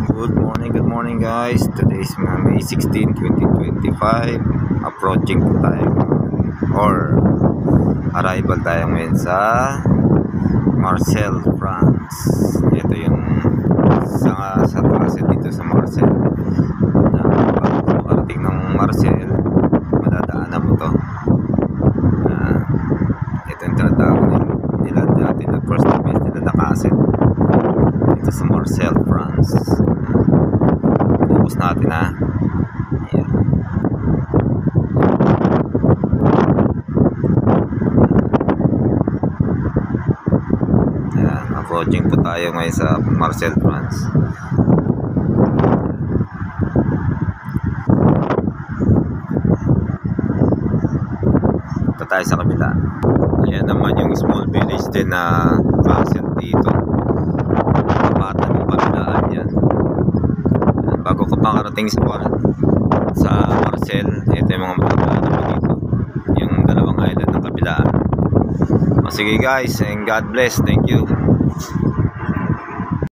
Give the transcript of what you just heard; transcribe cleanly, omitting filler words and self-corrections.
Good morning guys. Today is May 16, 2025. Approaching po tayo or arrival tayo ngayon sa Marseille, France. Ito yung sa trase dito sa Marseille. Bago makarating ng Marseille, madadaanan mo to. Ito yung tinatawag nila dati na first base nila na cassette dito sa Marseille, France. Focus natin ha. Ayan, approaching po tayo ngayon sa Marseille, France. Ito tayo sa kabila. Ayan naman yung small village din na cassette dito. Kapatan yung kabilaan yan. Bago ko makarating sa Marseille, ito yung mga matandaan mo dito, yung dalawang island ng kabilaan. Sige guys, and God bless. Thank you.